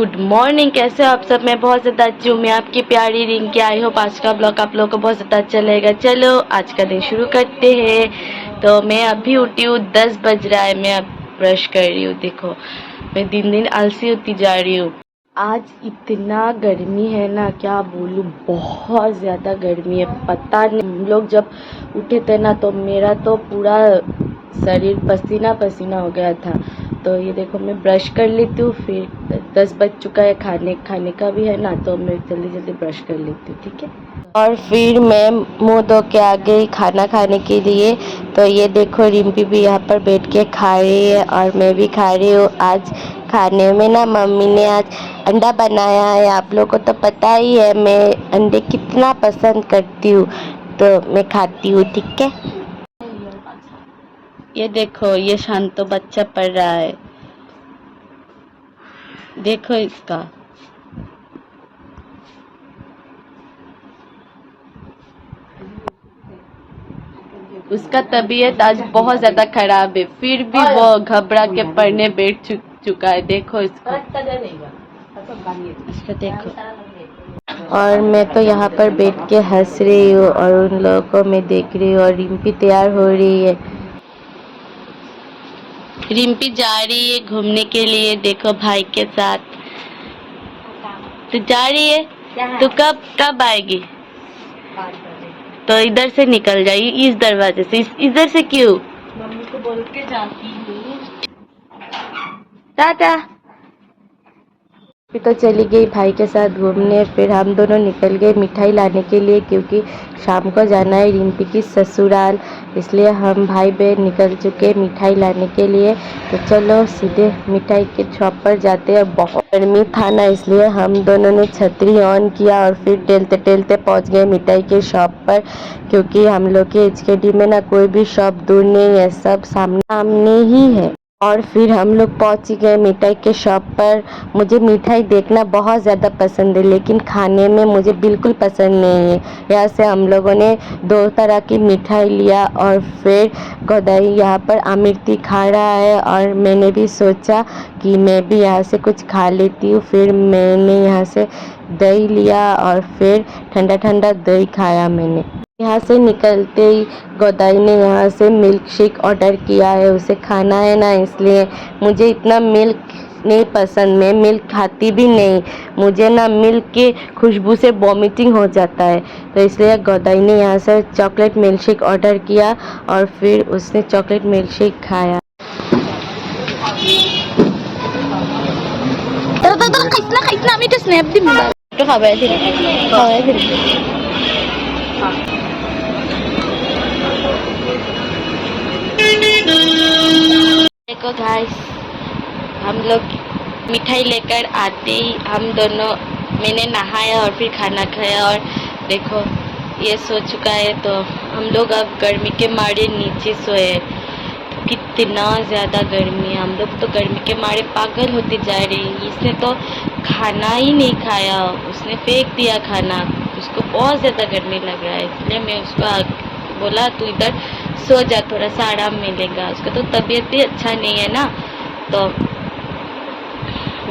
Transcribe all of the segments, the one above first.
Good morning. कैसे हो आप सब? मैं बहुत ज़्यादा अच्छी हूँ। मैं आपकी प्यारी रिंकी। आई होप आज का ब्लॉग आप लोगों को बहुत ज़्यादा अच्छा लगेगा। चलो आज का दिन शुरू करते हैं। तो मैं अभी उठी हूँ, 10 बज रहा है। मैं अब ब्रश कर रही हूँ। देखो मैं दिन दिन आलसी होती जा रही हूँ। आज इतना गर्मी है ना, क्या बोलूँ, बहुत ज़्यादा गर्मी है। पता नहीं, हम लोग जब उठे थे ना तो मेरा तो पूरा शरीर पसीना पसीना हो गया था। तो ये देखो मैं ब्रश कर लेती हूँ, फिर 10 बज चुका है, खाने का भी है ना, तो मैं जल्दी जल्दी ब्रश कर लेती हूँ, ठीक है। और फिर मैं मुंह धो के आ गई खाना खाने के लिए। तो ये देखो रिम्पी भी यहाँ पर बैठ के खा रही है और मैं भी खा रही हूँ। आज खाने में ना मम्मी ने आज अंडा बनाया है। आप लोगों को तो पता ही है मैं अंडे कितना पसंद करती हूँ, तो मैं खाती हूँ, ठीक है। ये देखो ये शांतो बच्चा पढ़ रहा है, देखो इसका। उसका तबीयत आज बहुत ज्यादा खराब है, फिर भी वो घबरा के पढ़ने बैठ चुका है। देखो इसको, इसको देखो। और मैं तो यहाँ पर बैठ के हंस रही हूँ और उन लोगों को मैं देख रही हूँ। और रिम्पी तैयार हो रही है। रिम्पी जा रही है घूमने के लिए, देखो भाई के साथ। तो जा रही है, तो कब कब आएगी? तो इधर से निकल जाइए, इस दरवाजे से। इधर से क्यों? मम्मी को बोल के जाती हूँ। टाटा। फिर तो चली गई भाई के साथ घूमने। फिर हम दोनों निकल गए मिठाई लाने के लिए, क्योंकि शाम को जाना है रिम्पी की ससुराल। इसलिए हम भाई बहन निकल चुके मिठाई लाने के लिए। तो चलो सीधे मिठाई के शॉप पर जाते हैं। बहुत गर्मी था ना, इसलिए हम दोनों ने छतरी ऑन किया और फिर टेलते टेलते पहुंच गए मिठाई के शॉप पर, क्योंकि हम लोग के एचकेडी में ना कोई भी शॉप दूर नहीं है, सब सामने ही है। और फिर हम लोग पहुंच गए मिठाई के शॉप पर। मुझे मिठाई देखना बहुत ज़्यादा पसंद है, लेकिन खाने में मुझे बिल्कुल पसंद नहीं है। यहाँ से हम लोगों ने 2 तरह की मिठाई लिया और फिर गोदाई यहाँ पर अमृति खा रहा है और मैंने भी सोचा कि मैं भी यहाँ से कुछ खा लेती हूँ। फिर मैंने यहाँ से दही लिया और फिर ठंडा ठंडा दही खाया मैंने। यहाँ से निकलते ही गोदाई ने यहाँ से मिल्क शेक ऑर्डर किया है, उसे खाना है ना, इसलिए। मुझे इतना मिल्क नहीं पसंद, मैं मिल्क खाती भी नहीं। मुझे ना मिल्क की खुशबू से वॉमिटिंग हो जाता है, तो इसलिए गोदाई ने यहाँ से चॉकलेट मिल्क शेक ऑर्डर किया और फिर उसने चॉकलेट मिल्क शेक खाया। আমি তো স্ন্যাপ দিম তো খাবাই দিন খাওয়াই দিন। देखो गाइस, हम लोग मिठाई लेकर आते ही हम दोनों, मैंने नहाया और फिर खाना खाया। और देखो ये सो चुका है, तो हम लोग अब गर्मी के मारे नीचे सोए। कितना ज़्यादा गर्मी है, हम लोग तो गर्मी के मारे पागल होते जा रहे हैं। इसने तो खाना ही नहीं खाया, उसने फेंक दिया खाना। उसको बहुत ज़्यादा गर्मी लग रहा है, इसलिए मैं उसको बोला तू इधर सो जा, थोड़ा सा आराम मिलेगा। उसका तो तबीयत भी अच्छा नहीं है ना, तो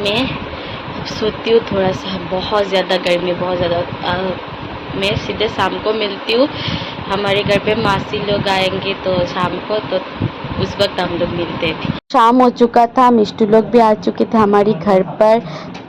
मैं सोती हूँ थोड़ा सा। बहुत ज़्यादा गर्मी, बहुत ज़्यादा। मैं सीधे शाम को मिलती हूँ। हमारे घर पे मासी लोग आएंगे तो शाम को, तो उस वक्त हम लोग मिलते थे। शाम हो चुका था, मिष्टू लोग भी आ चुके थे हमारी घर पर।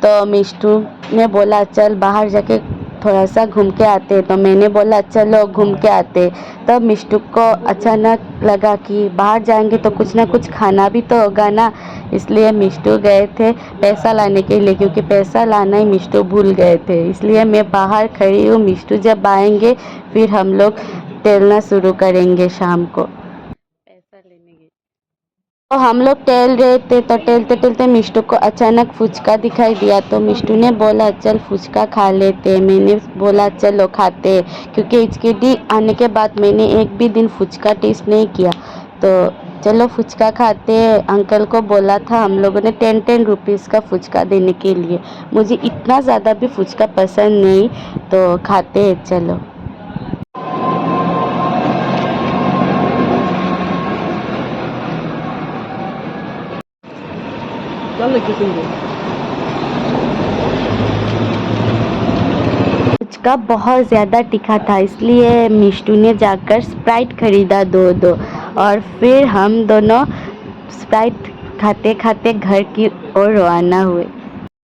तो मिष्टू ने बोला चल बाहर जाके थोड़ा सा घूम के आते, तो मैंने बोला चलो घूम के आते। तो मिष्टू को अचानक लगा कि बाहर जाएंगे तो कुछ ना कुछ खाना भी तो होगा ना, इसलिए मिष्टू गए थे पैसा लाने के लिए, क्योंकि पैसा लाना ही मिष्टू भूल गए थे। इसलिए मैं बाहर खड़ी हूँ, मिष्टू जब आएंगे फिर हम लोग टहलना शुरू करेंगे शाम को। पैसा लेने गए तो हम लोग टहल रहे थे, तो टहलते टहलते मिष्टू को अचानक फुचका दिखाई दिया। तो मिष्टू ने बोला चल फुचका खा लेते। मैंने बोला चलो खाते, क्योंकि एचकेडी आने के बाद मैंने एक भी दिन फुचका टेस्ट नहीं किया। तो चलो फुचका खाते। अंकल को बोला था हम लोगों ने 10-10 रुपीज़ का फुचका देने के लिए। मुझे इतना ज़्यादा भी फुचका पसंद नहीं, तो खाते हैं चलो। का बहुत ज़्यादा तीखा था, इसलिए मिष्टू ने जाकर स्प्राइट खरीदा 2 और फिर हम दोनों स्प्राइट खाते खाते घर की ओर रवाना हुए।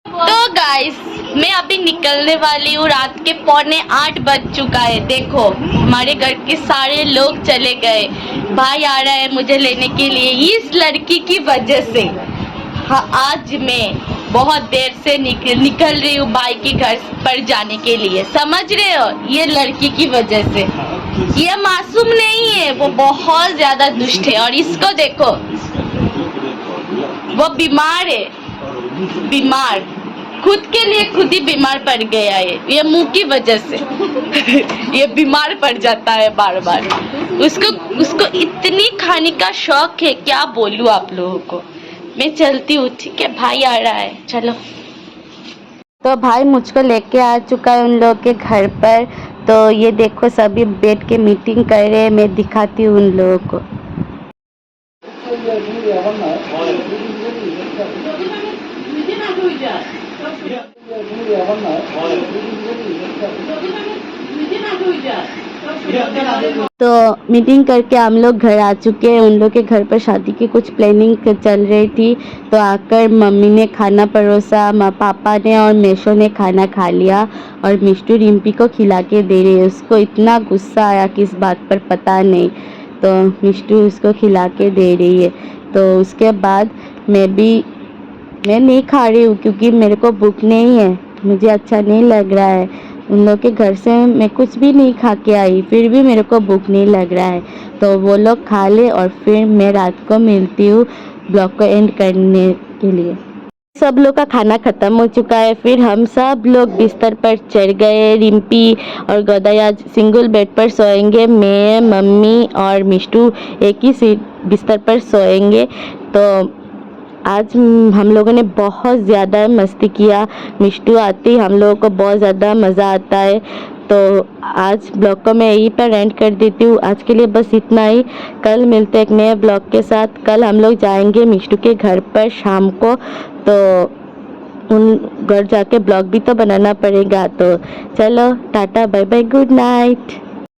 तो गाइस, मैं अभी निकलने वाली हूँ। रात के 7:45 बज चुका है। देखो, हमारे घर के सारे लोग चले गए। भाई आ रहा है मुझे लेने के लिए इस लड़की की वजह से। हाँ, आज मैं बहुत देर से निकल रही हूँ भाई के घर पर जाने के लिए। समझ रहे हो, ये लड़की की वजह से। ये मासूम नहीं है, वो बहुत ज्यादा दुष्ट है। और इसको देखो, वो बीमार है, बीमार, खुद के लिए खुद ही बीमार पड़ गया है। ये मुंह की वजह से ये बीमार पड़ जाता है बार बार। उसको इतनी खाने का शौक है, क्या बोलूं आप लोगों को। मैं चलती हूँ, ठीक है, भाई आ रहा है, चलो। तो भाई मुझको लेके आ चुका है उन लोगों के घर पर। तो ये देखो, सभी बैठ के मीटिंग कर रहे हैं। मैं दिखाती हूँ उन लोगों को। तो मीटिंग करके हम लोग घर आ चुके हैं। उन लोग के घर पर शादी की कुछ प्लानिंग चल रही थी। तो आकर मम्मी ने खाना परोसा, पापा ने और मेशो ने खाना खा लिया और मिष्टू रिम्पी को खिला के दे रही है। उसको इतना गुस्सा आया किस बात पर पता नहीं, तो मिष्टू उसको खिला के दे रही है। तो उसके बाद मैं नहीं खा रही हूँ क्योंकि मेरे को भूख नहीं है, मुझे अच्छा नहीं लग रहा है। उन लोग के घर से मैं कुछ भी नहीं खा के आई, फिर भी मेरे को भूख नहीं लग रहा है। तो वो लोग खा ले और फिर मैं रात को मिलती हूँ ब्लॉग को एंड करने के लिए। सब लोग का खाना खत्म हो चुका है। फिर हम सब लोग बिस्तर पर चढ़ गए। रिम्पी और गौदाई आज सिंगल बेड पर सोएंगे। मैं, मम्मी और मिष्टू एक ही बिस्तर पर सोएंगे। तो आज हम लोगों ने बहुत ज़्यादा मस्ती किया। मिष्टू आती हम लोगों को बहुत ज़्यादा मज़ा आता है। तो आज ब्लॉग को मैं यहीं पर एंड कर देती हूँ। आज के लिए बस इतना ही। कल मिलते हैं एक नए ब्लॉग के साथ। कल हम लोग जाएंगे मिष्टू के घर पर शाम को। तो उन घर जाके ब्लॉग भी तो बनाना पड़ेगा। तो चलो, tata, bye bye, good night.